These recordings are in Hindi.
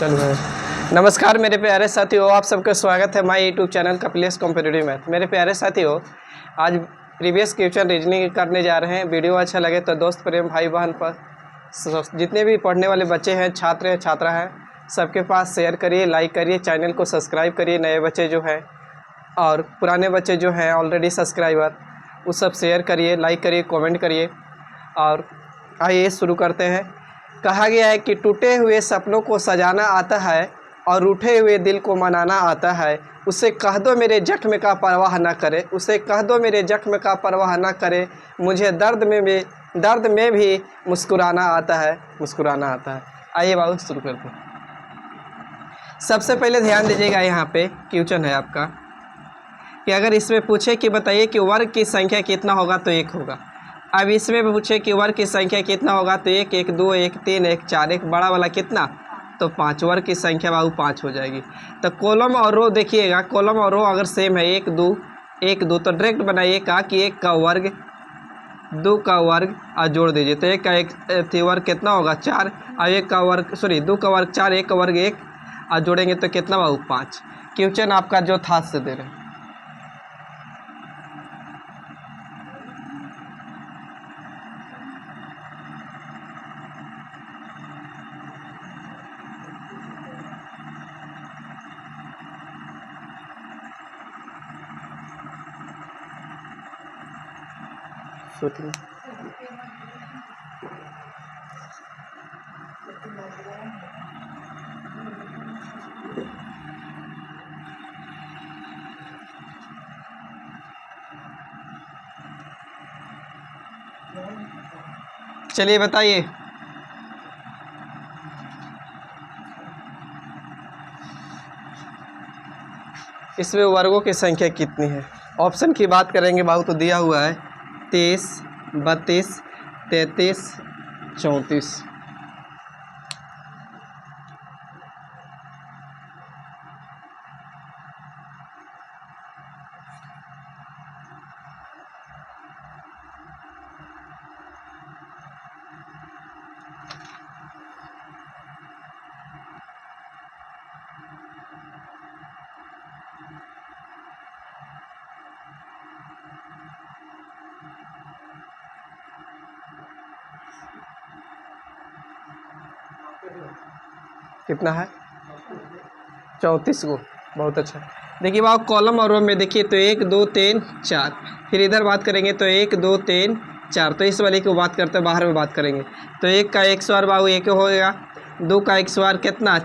चलो है। नमस्कार मेरे प्यारे साथियों, आप सबका स्वागत है my YouTube channel Kapilesh competitive math. मेरे प्यारे साथियों, आज प्रीवियस क्वेश्चन रीजनिंग करने जा रहे हैं। वीडियो अच्छा लगे तो दोस्त प्रेम भाई बहन पर जितने भी पढ़ने वाले बच्चे हैं, छात्र हैं, छात्रा हैं, सबके पास शेयर करिए, लाइक करिए, चैनल को सब्सक्राइब करिए। नए बच्चे जो हैं और पुराने बच्चे जो हैं ऑलरेडी सब्सक्राइबर, वो सब शेयर करिए, लाइक करिए, कमेंट करिए। और आइए शुरू करते हैं। कहा गया है कि टूटे हुए सपनों को सजाना आता है और रूठे हुए दिल को मनाना आता है। उसे कह दो मेरे जख्म का परवाह ना करे, उसे कह दो मेरे जख्म का परवाह ना करे। मुझे दर्द में भी मुस्कुराना आता है, मुस्कुराना आता है। आइए बाबू शुरू करते हैं। सबसे पहले ध्यान दीजिएगा, यहाँ पे क्वेश्चन है आपका कि अगर इसमें पूछे कि बताइए कि वर्ग की संख्या कितना होगा तो 1 होगा। अब इसमें पूछे कि वर्ग की संख्या कितना होगा तो 1, 1, 2, 1, 3, 1, 4, एक बड़ा वाला कितना तो 5। वर्ग की संख्या बाबू 5 हो जाएगी। तो कॉलम और रो देखिएगा, कॉलम और रो अगर सेम है 1, 2, 1, 2 तो डायरेक्ट बनाइए कहा कि 1 का वर्ग 2 का वर्ग और जोड़ दीजिए तो 1 का एक वर्ग कितना होगा 4 और 1 का वर्ग 2 का वर्ग 4, 1 का वर्ग 1 और जोड़ेंगे तो कितना बाबू 5। क्वेश्चन आपका जो था से दे रहे हैं। चलिए बताइए, इसमें वर्गों की संख्या कितनी है। ऑप्शन की बात करेंगे बाबू तो दिया हुआ है 23, 32, 33, 34। कितना है 34 को। बहुत अच्छा। देखिए बाबू कॉलम और रो में देखिए तो 1, 2, 3, 4। फिर इधर बात करेंगे तो 1, 2, 3, 4। तो इस वाले की बात करते हैं, बाहर में बात करेंगे तो 1 का 1 सवार बाबू 1 होगा, 2 का 1 सवार कितना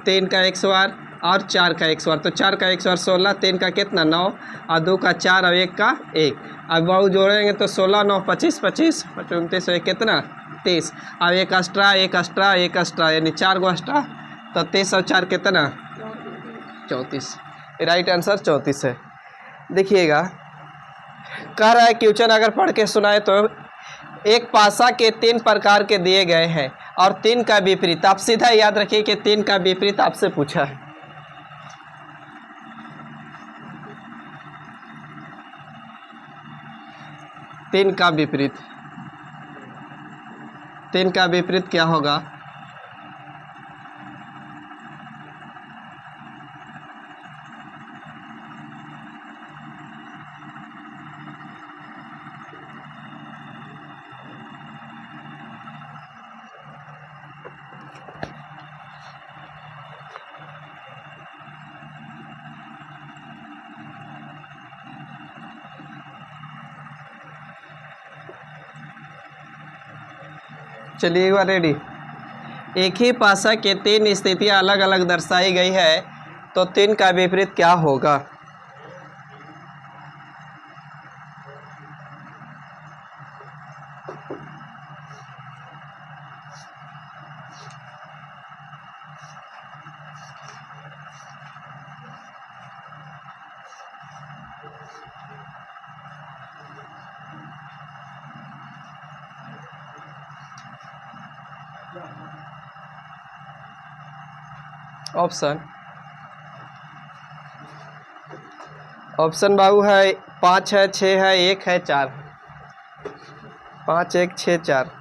3 का 1 सवार और 4 का 1 सवार। तो 4 का 1 सवार 16, 3 का कितना 9 और 2 का 4 और 1 का 1। अब बाबू जोड़ेंगे तो 16, 9, 25, 25, 29, 1 कितना 23। अब 1 एक्स्ट्रा 1 एक्स्ट्रा 1 एक्स्ट्रा यानी 4 को एक्स्ट्रा तो 23 और 4 कितना 34। राइट आंसर 34 है। देखिएगा कह रहा है क्वेश्चन अगर पढ़ के सुनाए तो एक पासा के 3 प्रकार के दिए गए हैं और 3 का विपरीत। आप सीधा याद रखिए कि 3 का विपरीत आपसे पूछा है। तीन का विपरीत क्या होगा। चलिए एक बार रेडी। एक ही पासा के 3 स्थितियां अलग अलग दर्शाई गई है तो 3 का विपरीत क्या होगा। ऑप्शन बाबू है 5 है, 6 है, 1 है, 4। 5, 1, 6, 4।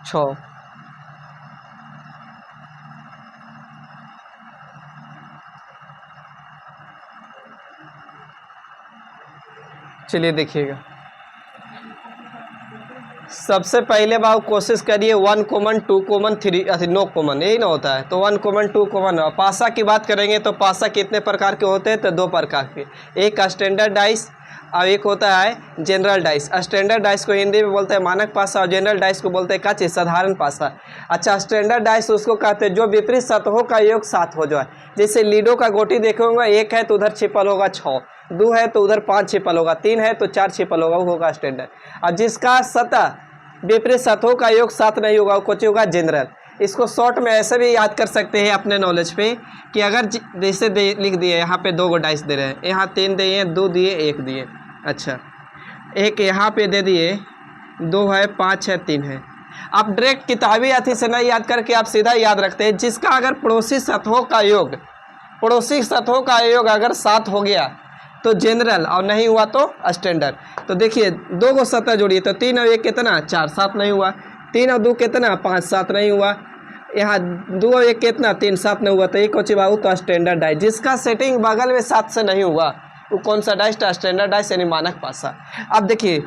6। चलिए देखिएगा, सबसे पहले बाबू कोशिश करिए 1 कॉमन 2 कॉमन 3 नो कॉमन, यही ना होता है। तो 1 कॉमन 2 कॉमन। पासा की बात करेंगे तो पासा कितने प्रकार के होते हैं, तो 2 प्रकार के, एक स्टैंडर्ड डाइस और एक होता है जनरल डाइस। स्टैंडर्ड डाइस को हिंदी में बोलते हैं मानक पासा और जनरल डाइस को बोलते हैं क्या चीज़, साधारण पासा। अच्छा, स्टैंडर्ड डाइस उसको कहते हैं जो विपरीत सतहों का योग 7 हो जाए। जैसे लीडो का गोटी देखे होंगे, एक है तो उधर छिपल होगा 6, 2 है तो उधर 5 छिपल होगा, 3 है तो 4 छिपल होगा, वो होगा स्टैंडर्ड। और जिसका सतह विपरीत सतहों का योग 7 नहीं होगा, वो कुछ होगा जनरल। इसको शॉर्ट में ऐसे भी याद कर सकते हैं अपने नॉलेज पे कि अगर जैसे लिख दिए यहाँ पे 2 डाइस दे रहे हैं, यहाँ 3 दिए, 2 दिए, 1 दिए। अच्छा, एक यहाँ पे दे दिए, 2 है, 5 है, 3 है। आप डायरेक्ट किताबी अथी से नहीं याद करके आप सीधा याद रखते हैं जिसका अगर पड़ोसी सतहों का योग अगर 7 हो गया तो जनरल, और नहीं हुआ तो स्टैंडर्ड। तो देखिए 2 को सतह जोड़िए तो 3 और 1 कितना 4, 7 नहीं हुआ। 3 और 2 कितना 5, 7 नहीं हुआ। यहाँ 2 और 1 कितना 3, 7 नहीं हुआ। तो एक कोची बाबू तो स्टैंडर्ड डाइस। जिसका सेटिंग बगल में 7 से नहीं हुआ वो कौन सा डाइस, स्टैंडर्ड डाइस यानी मानक पासा। अब देखिए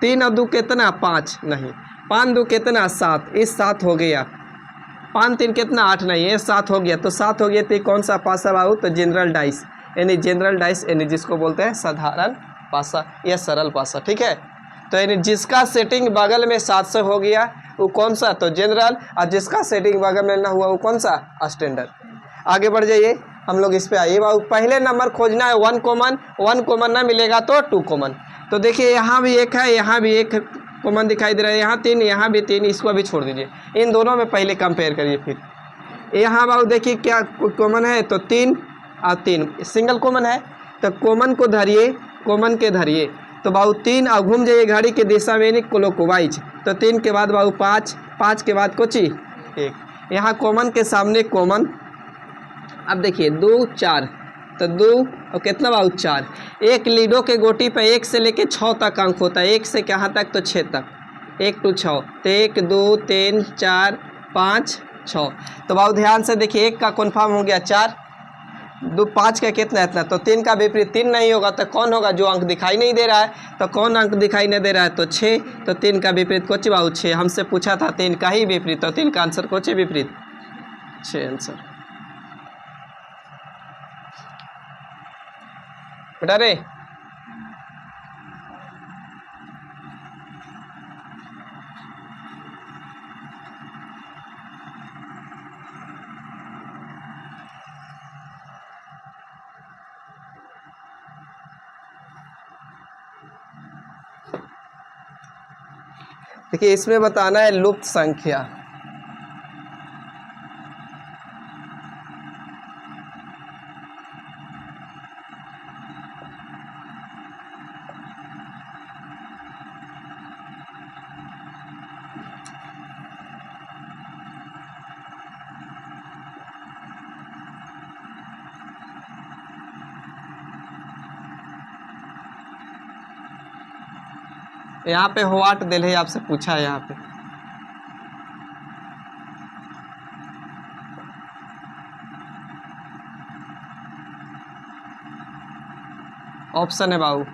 3 और 2 कितना 5 नहीं, 5 2 कितना 7, इस 7 हो गया। 5 3 कितना 8 नहीं, ये 7 हो गया। तो 7 हो गया तो कौन सा पासा बाबू, तो जनरल डाइस यानी जनरल डाइस यानी जिसको बोलते हैं साधारण पासा या सरल पासा। ठीक है, तो यानी जिसका सेटिंग बगल में 7 से हो गया वो कौन सा, तो जनरल। और जिसका सेटिंग बगल में ना हुआ वो कौन सा, स्टैंडर्ड। आगे बढ़ जाइए, हम लोग इस पे आइए बाबू। पहले नंबर खोजना है 1 कॉमन, 1 कॉमन ना मिलेगा तो 2 कॉमन। तो देखिए यहाँ भी 1 है, यहाँ भी 1 कॉमन दिखाई दे रहा है, यहाँ 3, यहाँ भी 3, इसको भी छोड़ दीजिए। इन दोनों में पहले कंपेयर करिए। फिर यहाँ बाबू देखिए क्या कॉमन है, तो 3 और 3 सिंगल कॉमन है, तो कॉमन को धरिए, कॉमन के धरिए। तो बाबू 3 और घूम जाइए घड़ी की दिशा में, क्लॉकवाइज। तो 3 के बाद बाबू 5, 5 के बाद कोची 1, यहाँ कॉमन के सामने कॉमन। अब देखिए 2 4, तो 2 और कितना बाबू 4। एक लीडो के गोटी पे 1 से लेके 6 तक अंक होता है, 1 से कहाँ तक, तो 6 तक, 1 to 6। तो 1 2 3 4 5 6। तो बाबू ध्यान से देखिए, 1 का कन्फर्म हो गया 4, 2 5 का कितना इतना, तो 3 का विपरीत 3 नहीं होगा तो कौन होगा, जो अंक दिखाई नहीं दे रहा है। तो कौन अंक दिखाई नहीं दे रहा है, तो 6। तो 3 का विपरीत कोची बाबू 6। हमसे पूछा था 3 का ही विपरीत, तो 3 का आंसर कोची विपरीत 6 आंसर। बेटा रे, देखिए इसमें बताना है लुप्त संख्या। यहाँ पे व्हाट दिल है आपसे पूछा है, यहाँ पे ऑप्शन है बाबू।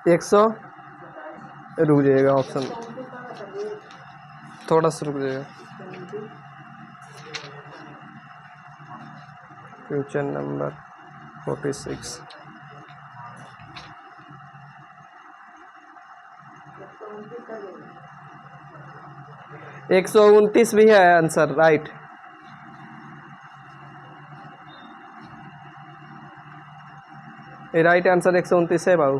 एक सौ, रुक जाइएगा, ऑप्शन थोड़ा सा रुक जाइएगा। क्वेश्चन नंबर 46, एक 129 भी है आंसर, राइट। ये राइट आंसर 129 है बाबू।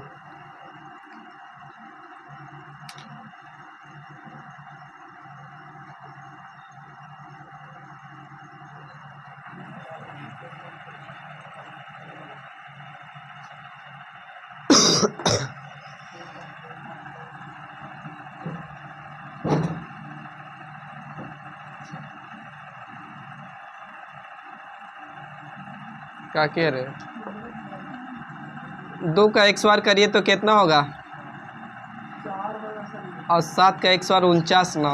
क्या कह रहे हो? 2 का 1 बार करिए तो कितना होगा? और 7 का 1 बार 49 ना।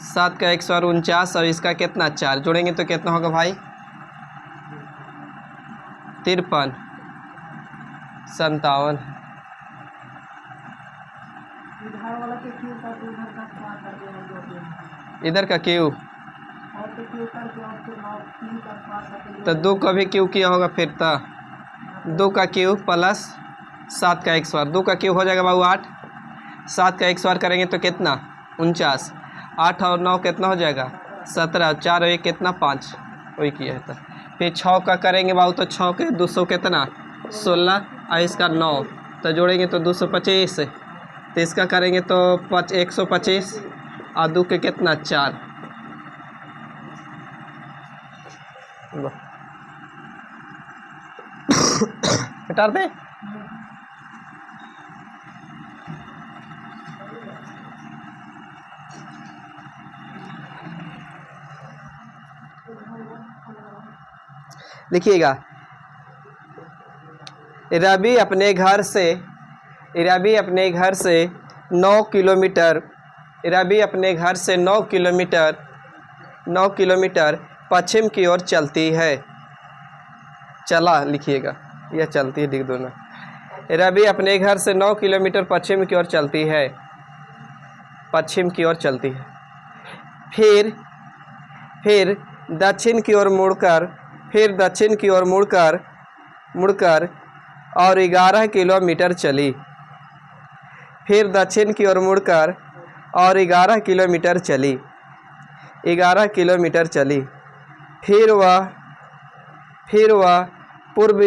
7 का 1 बार 49 और इसका कितना 4 जोड़ेंगे तो कितना होगा भाई? 53 57। इधर का क्यू तो 2 का भी क्यू किया होगा फिर तो 2 का क्यू प्लस 7 का 1 बार 2 का क्यू हो जाएगा बाबू 8। 7 का 1 बार करेंगे तो कितना 49। 8 और 9 कितना हो जाएगा 17। 4 और 1 कितना 5 वही किया है। तो फिर 6 का करेंगे बाबू तो 6 के 200 कितना 16 और इसका 9 तो जोड़ेंगे तो 225। तो इसका करेंगे तो 125 और 2 के कितना 4। हटा दे। लिखिएगा रवि अपने घर से 9 किलोमीटर 9 किलोमीटर पश्चिम की ओर चलती है। चला लिखिएगा या चलती है लिख दो ना। रवि अपने घर से 9 किलोमीटर पश्चिम की ओर चलती है। फिर दक्षिण की ओर मुड़कर और 11 किलोमीटर चली। फिर दक्षिण की ओर मुड़कर और 11 किलोमीटर चली। फिर वह पूर्व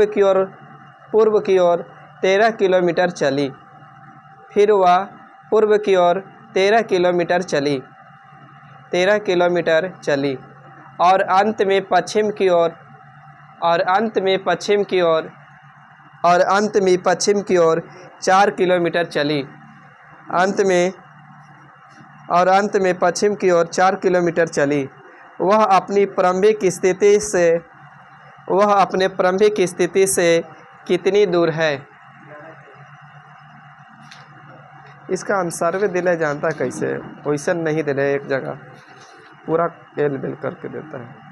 की ओर 13 किलोमीटर चली। फिर वह पूर्व की ओर 13 किलोमीटर चली और अंत में पश्चिम की ओर 4 किलोमीटर चली। अंत में पश्चिम की ओर 4 किलोमीटर चली। वह अपने प्रारंभिक स्थिति से कितनी दूर है? इसका आंसर भी दिला जानता कैसे वैसे नहीं दे रहे, एक जगह पूरा एल बिल करके देता है।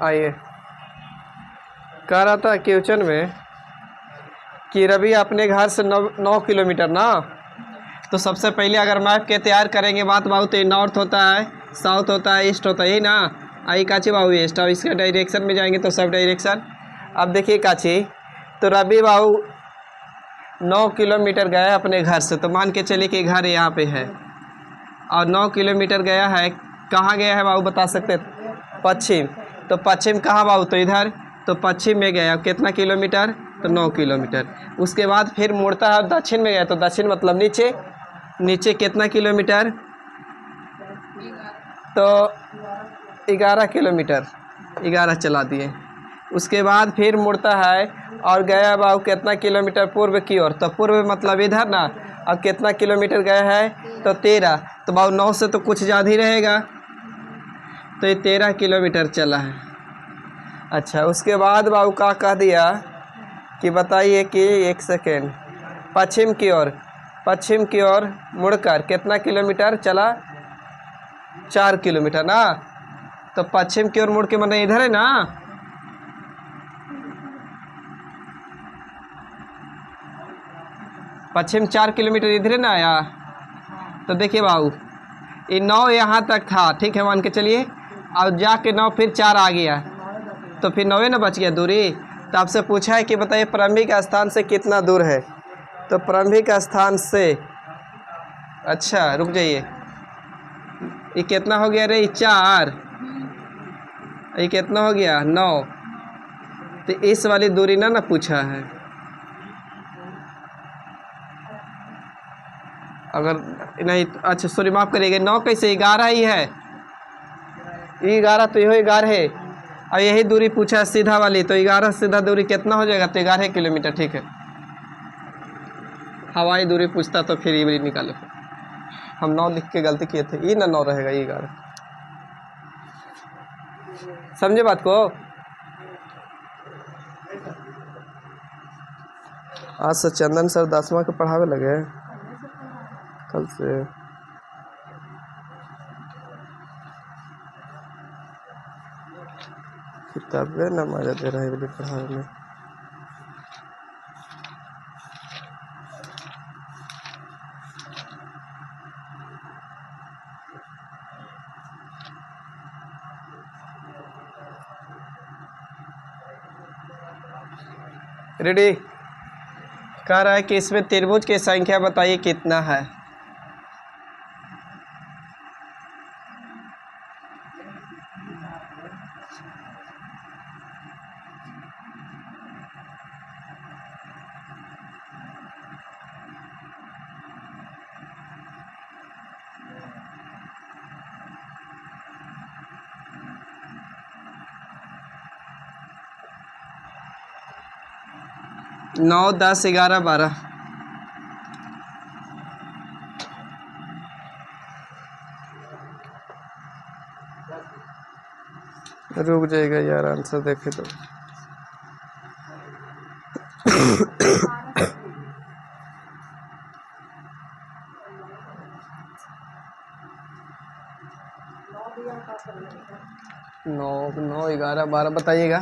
आइए कह रहा था क्वेश्चन में कि रवि अपने घर से 9 किलोमीटर ना, तो सबसे पहले अगर मैप के तैयार करेंगे बात बहुत ही नॉर्थ होता है, साउथ होता है, ईस्ट होता है, यही ना। आई काची बाबू ईस्ट, अब इसके डायरेक्शन में जाएंगे तो सब डायरेक्शन। अब देखिए काची, तो रवि बाबू 9 किलोमीटर गया अपने घर से, तो मान के चलिए कि घर यहाँ पे है और 9 किलोमीटर गया है। कहाँ गया है बाबू बता सकते? पश्चिम। तो पश्चिम कहाँ बाबू? तो इधर, तो पश्चिम में गया कितना किलोमीटर? तो 9 किलोमीटर। उसके बाद फिर मुड़ता है दक्षिण में गया, तो दक्षिण मतलब नीचे कितना किलोमीटर? तो 11 किलोमीटर, 11 चला दिए। उसके बाद फिर मुड़ता है और गया बाबू कितना किलोमीटर? पूर्व की ओर। तो पूर्व मतलब इधर ना, और कितना किलोमीटर गया है? तो 13। तो बाबू 9 से तो कुछ ज़्यादा ही रहेगा, तो ये 13 किलोमीटर चला है। अच्छा, उसके बाद बाबू का कह दिया कि बताइए कि 1 सेकेंड, पश्चिम की ओर मुड़कर कितना किलोमीटर चला? 4 किलोमीटर ना। तो पश्चिम की ओर मुड़ के मतलब इधर है ना, पश्चिम 4 किलोमीटर इधर है ना आया। तो देखिए बाबू, ये 9 यहाँ तक था, ठीक है, मान के चलिए, और जाके 9 फिर 4 आ गया, तो फिर 9 ना बच गया दूरी। तो आपसे पूछा है कि बताइए प्रारंभिक स्थान से कितना दूर है। तो प्रारंभिक स्थान से, अच्छा रुक जाइए, ये कितना हो गया रे? 4, ये कितना हो गया? 9। तो इस वाली दूरी ना पूछा है। अगर नहीं, अच्छा सॉरी माफ़ करिएगा, 9 कैसे? 11 ही है, 11 तो यही 11 है, और यही दूरी पूछा है सीधा वाली, तो 11 सीधा दूरी कितना हो जाएगा? तो 11 किलोमीटर, ठीक है। हवाई दूरी पूछता तो फिर ये भी निकालो, हम 9 लिख के गलती किए थे, ये ना 9 रहेगा, ये 11। समझे बात को? आज से चंदन सर 10वां के पढ़ावे लगे, कल से। किताबें ना मजा दे रहा है पढ़ावे में। रेडी? कह रहा है कि इसमें त्रिभुज की संख्या बताइए कितना है। नौ, 10, 11, 12। रुक जाएगा यार, आंसर देखे तो। नौ, 9, 11, 12 बताइएगा।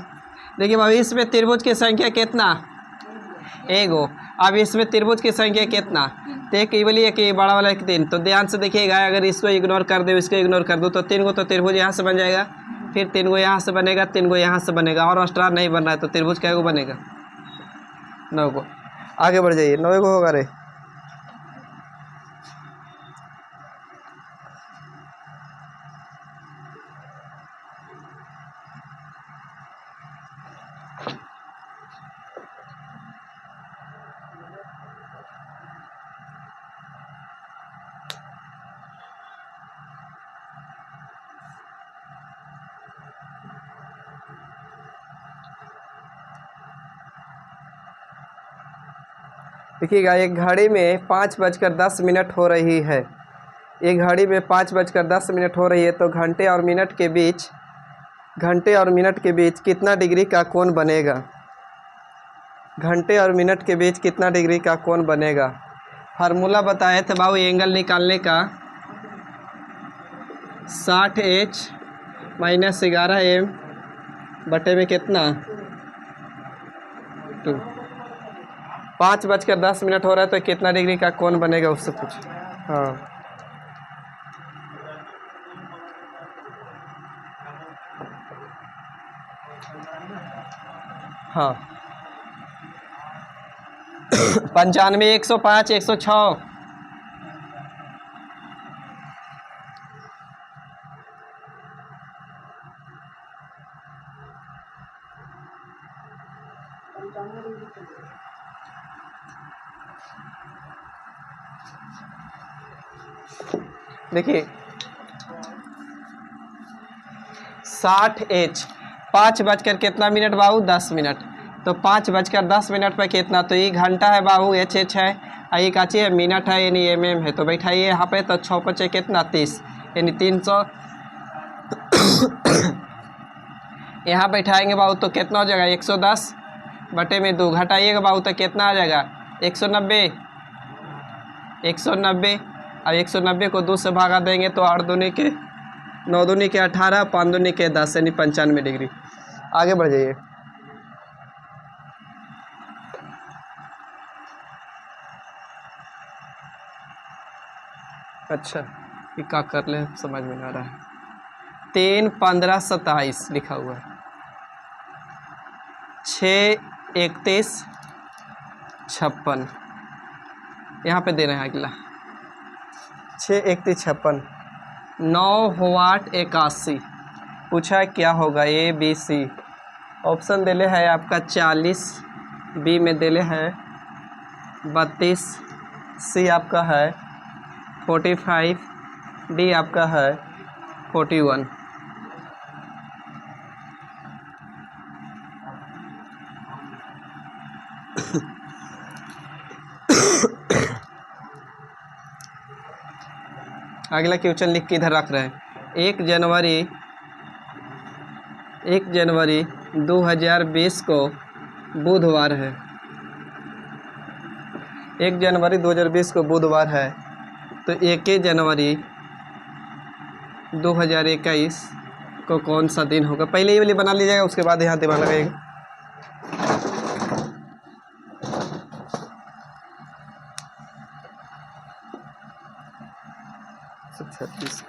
देखिए भाई, इसमें त्रिभुज की संख्या कितना? एगो। अब इसमें त्रिभुज की संख्या कितना? तो एक वाली एक बड़ा वाला एक 3। तो ध्यान से देखिएगा, अगर इसको इग्नोर कर दो, इसको इग्नोर कर दो, तो 3 गो तो त्रिभुज यहाँ से बन जाएगा, फिर 3 गो यहाँ से बनेगा, 3 गो यहाँ से बनेगा, और स्टार नहीं बन रहा है, तो त्रिभुज क्या गो बनेगा? 9 गो। आगे बढ़ जाइए, 9 गो होगा रे। देखिएगा, एक घड़ी में 5:10 हो रही है, एक घड़ी में 5:10 हो रही है, तो घंटे और मिनट के बीच कितना डिग्री का कोण बनेगा? घंटे और मिनट के बीच कितना डिग्री का कोण बनेगा? फार्मूला बताए थे बाबू एंगल निकालने का, 60h - 11m बटे में कितना? 2। 5:10 हो रहा है, तो कितना डिग्री का कोण बनेगा उससे पूछ। हाँ हाँ 95, 105, 106। देखिए 60h, 5 कितना मिनट बाबू? 10 मिनट। तो 5:10 पर कितना? तो ये घंटा है बाबू, h है, और ये काची है? मिनट है, यानी mm है। तो बैठाइए यहाँ पे, तो 6×5 कितना? 30, यानी 300। यहाँ बैठाएंगे बाबू तो कितना हो जाएगा? 110। बटे में 2 घटाइएगा बाबू तो कितना आ जाएगा 190। 190 अब 190 को 2 से भागा देंगे तो 8 दूनी के 9 दूनी के 18, 5 दूनी के 10 यानी 95 डिग्री। आगे बढ़ जाइए। अच्छा ये क्या कर ले समझ में आ रहा है। 3, 15, 27 लिखा हुआ है। 6, 31, 56 यहाँ पे दे रहे हैं अगला 6, 31, 56। 9 8 81 पूछा क्या होगा ए बी सी। ऑप्शन देले है आपका 40, बी में देले है 32, सी आपका है 45, डी आपका है 41। अगला क्वेश्चन लिख के इधर रख रहे हैं। 1 जनवरी 2020 को बुधवार है। 1 जनवरी 2020 को बुधवार है तो 1 जनवरी 2021 को कौन सा दिन होगा। पहले ये वाली बना लीजिएगा उसके बाद यहाँ दिमाग लगाइएगा। 36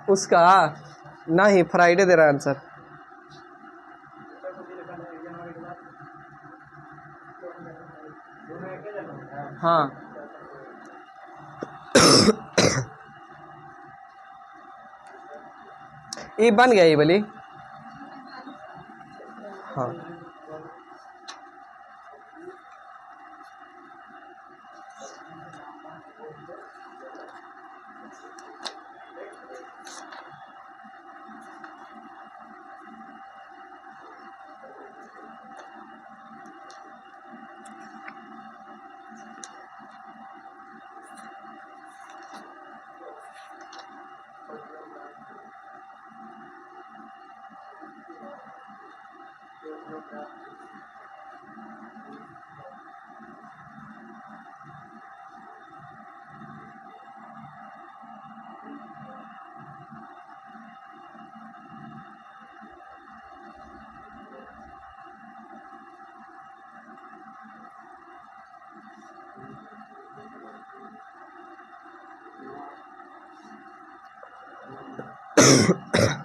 उसका नहीं फ्राइडे दे रहा है आंसर। हाँ ये बन गया ये वाली। हाँ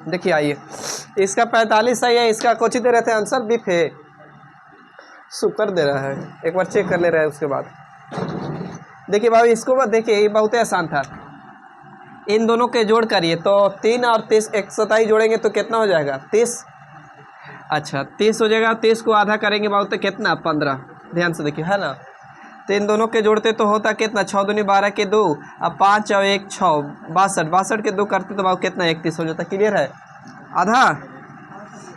देखिए आइए इसका 45 सही है। इसका कोची दे रहे थे आंसर बिफ है। शुक्र दे रहा है। एक बार चेक कर ले रहा है उसके बाद देखिए बाबू इसको बात देखिए ये बहुत ही आसान था। इन दोनों के जोड़ करिए तो 3 और 30 127 जोड़ेंगे तो कितना हो जाएगा 30। अच्छा 30 हो जाएगा। 30 को आधा करेंगे बाबू तो कितना 15। ध्यान से देखिए है ना। तो इन दोनों के जोड़ते तो होता कितना 6 दूनी 12 के 2 अब 5 और 1 6 62 62 के 2 करते तो बाबू कितना 31 हो जाता। क्लियर है आधा।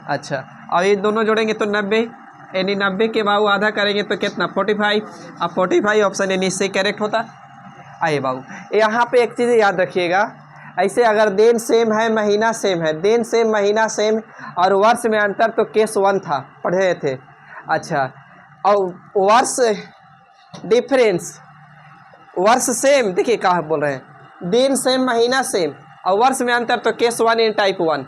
अच्छा और ये दोनों जोड़ेंगे तो 90 यानी 90 के बाबू आधा करेंगे तो कितना 45। अब 45 ऑप्शन यानी इससे करेक्ट होता। आइए बाबू यहाँ पे एक चीज़ याद रखिएगा। ऐसे अगर दिन सेम है महीना सेम है दिन सेम महीना सेम और वर्ष में अंतर तो केस 1 था पढ़े थे। अच्छा और वर्ष डिफरेंस वर्ष सेम देखिए कहा बोल रहे हैं दिन सेम महीना सेम और वर्ष में अंतर तो केस 1 इन टाइप 1।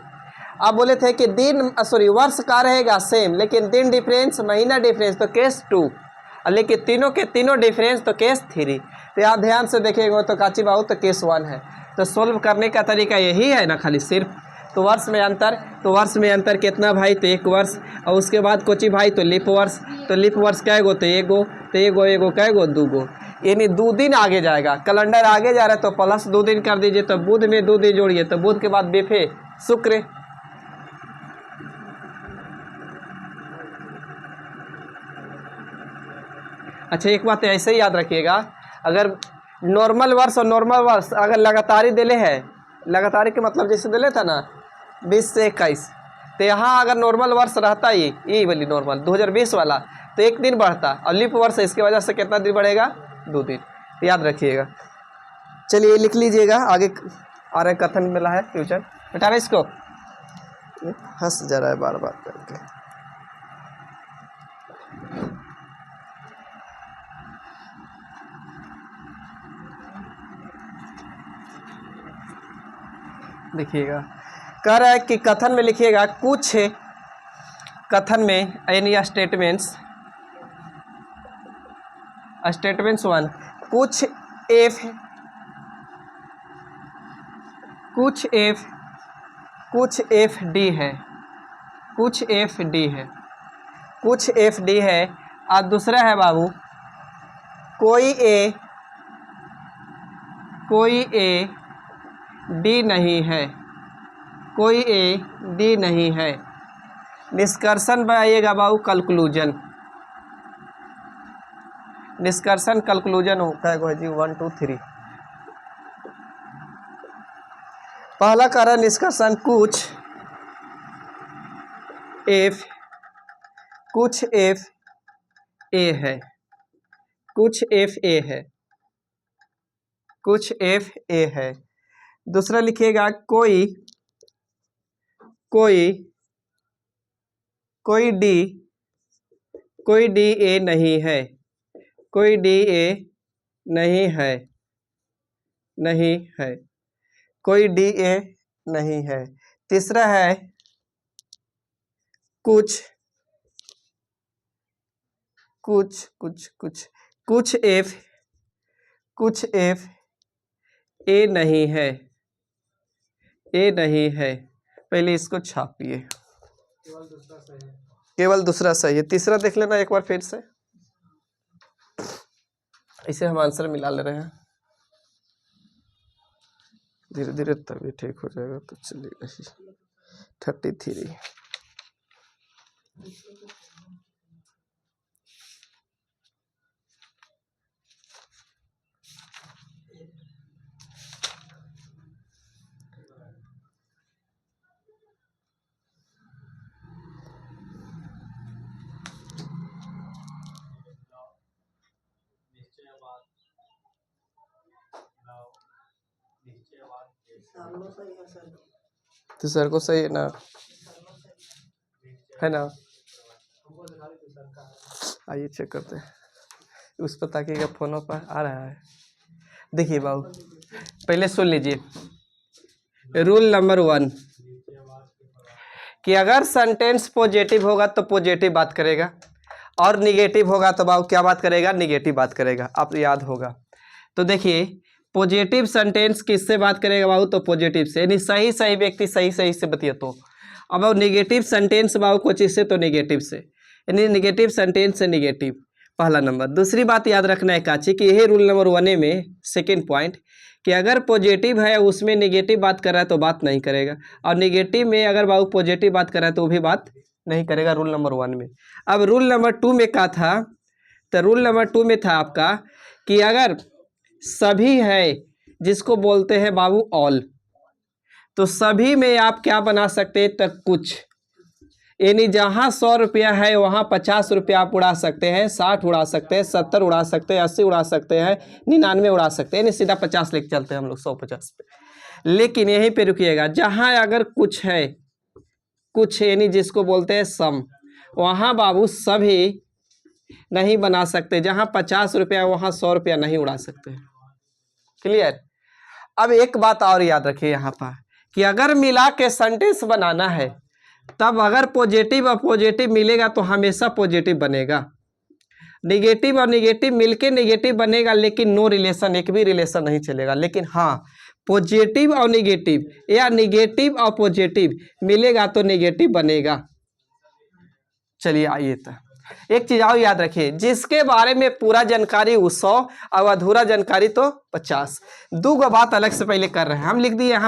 अब बोले थे कि दिन सॉरी वर्ष का रहेगा सेम लेकिन दिन डिफरेंस महीना डिफरेंस तो केस 2 लेकिन तीनों के तीनों डिफरेंस तो केस 3। तो आप ध्यान से देखिएगा तो काची बाबू तो केस 1 है। तो सोल्व करने का तरीका यही है ना खाली सिर्फ। तो वर्ष में अंतर कितना भाई तो 1 वर्ष और उसके बाद कोची भाई तो लीप वर्ष। तो लीप वर्ष कै गो तो एगो कै गो 2 गो। यानी 2 दिन आगे जाएगा। कैलेंडर आगे जा रहा है तो प्लस 2 दिन कर दीजिए, तो बुध में 2 दिन जोड़िए, तो बुध के बाद बेफे शुक्र। अच्छा एक बात ऐसे ही याद रखिएगा, अगर नॉर्मल वर्ष और नॉर्मल वर्ष अगर लगातारी दिले है, लगातारी के मतलब जैसे दिले था ना 20 से 21, तो यहाँ अगर नॉर्मल वर्ष रहता ये वाली नॉर्मल 2020 वाला, तो 1 दिन बढ़ता, और लीप वर्ष इसकी वजह से कितना दिन बढ़ेगा? 2 दिन। तो याद रखिएगा। चलिए लिख लीजिएगा, आगे आ रहा कथन मिला है फ्यूचर। बेटा इसको हंस जा रहा है बार बार करके। देखिएगा, कह रहा है कि कथन में लिखिएगा कुछ कथन में यानी स्टेटमेंट्स 1 कुछ एफ डी है, कुछ एफ डी है। और दूसरा है बाबू कोई ए डी नहीं है, कोई ए डी नहीं है। निष्कर्षण बनाइएगा बाबू कंक्लूजन, निष्कर्षण कंक्लूजन होता है जी 1 2 3। पहला कारण निष्कर्षण कुछ एफ ए है, कुछ एफ ए है। दूसरा लिखिएगा कोई डी ए नहीं है, कोई डी ए नहीं है, कोई डी ए नहीं है। तीसरा है कुछ एफ ए नहीं है, पहले इसको छापिए, केवल दूसरा सही है। तीसरा देख लेना एक बार फिर से, इसे हम आंसर मिला ले रहे हैं, धीरे धीरे तभी ठीक हो जाएगा। तो चलिए 33 तो सर को सही है ना, आइए चेक करते हैं उस पर, ताकि फोनों पर आ रहा है। देखिए बाबू पहले सुन लीजिए रूल नंबर 1 कि अगर सेंटेंस पॉजिटिव होगा तो पॉजिटिव बात करेगा, और निगेटिव होगा तो बाबू क्या बात करेगा? निगेटिव बात करेगा। आप याद होगा। तो देखिए पॉजिटिव सेंटेंस किससे बात करेगा बाबू? तो पॉजिटिव से, यानी सही व्यक्ति सही से बतिए। तो अब निगेटिव सेंटेंस बाबू को चीज से, तो निगेटिव से, यानी निगेटिव सेंटेंस से निगेटिव, पहला नंबर। दूसरी बात याद रखना है काची कि यही रूल नंबर 1 में सेकेंड पॉइंट कि अगर पॉजिटिव है उसमें निगेटिव बात कर रहा है तो बात नहीं करेगा, और निगेटिव में अगर बाबू पॉजिटिव बात कर रहा है तो वो भी बात नहीं करेगा, रूल नंबर 1 में। अब रूल नंबर 2 में क्या था? तो रूल नंबर 2 में था आपका कि अगर सभी है, जिसको बोलते हैं बाबू ऑल, तो सभी में आप क्या बना सकते हैं? तो कुछ, यानी जहाँ 100 रुपया है वहाँ 50 रुपया आप उड़ा सकते हैं, 60 उड़ा सकते हैं, 70 उड़ा सकते हैं, 80 उड़ा सकते हैं, 99 उड़ा सकते हैं, यानी सीधा 50 लेके चलते हैं हम लोग 150 पे। लेकिन यहीं पे रुकिएगा, जहाँ अगर कुछ है, कुछ यानी जिसको बोलते हैं सम, वहाँ बाबू सभी नहीं बना सकते। जहाँ 50 रुपया वहाँ 100 रुपया नहीं उड़ा सकते। क्लियर? अब एक बात और याद रखिए यहाँ पर कि अगर मिला के सेंटेंस बनाना है, तब अगर पॉजिटिव और पॉजिटिव मिलेगा तो हमेशा पॉजिटिव बनेगा, निगेटिव और निगेटिव मिलके निगेटिव बनेगा, लेकिन नो रिलेशन, एक भी रिलेशन नहीं चलेगा। लेकिन हाँ पॉजिटिव और निगेटिव या निगेटिव और पॉजिटिव मिलेगा तो निगेटिव बनेगा। चलिए आइए तो एक चीज आओ याद रखिए, जिसके बारे में पूरा जानकारी वो 100 और अधूरा जानकारी तो 50। दो गो बात अलग से पहले कर रहे हैं हम, लिख दिए यहाँ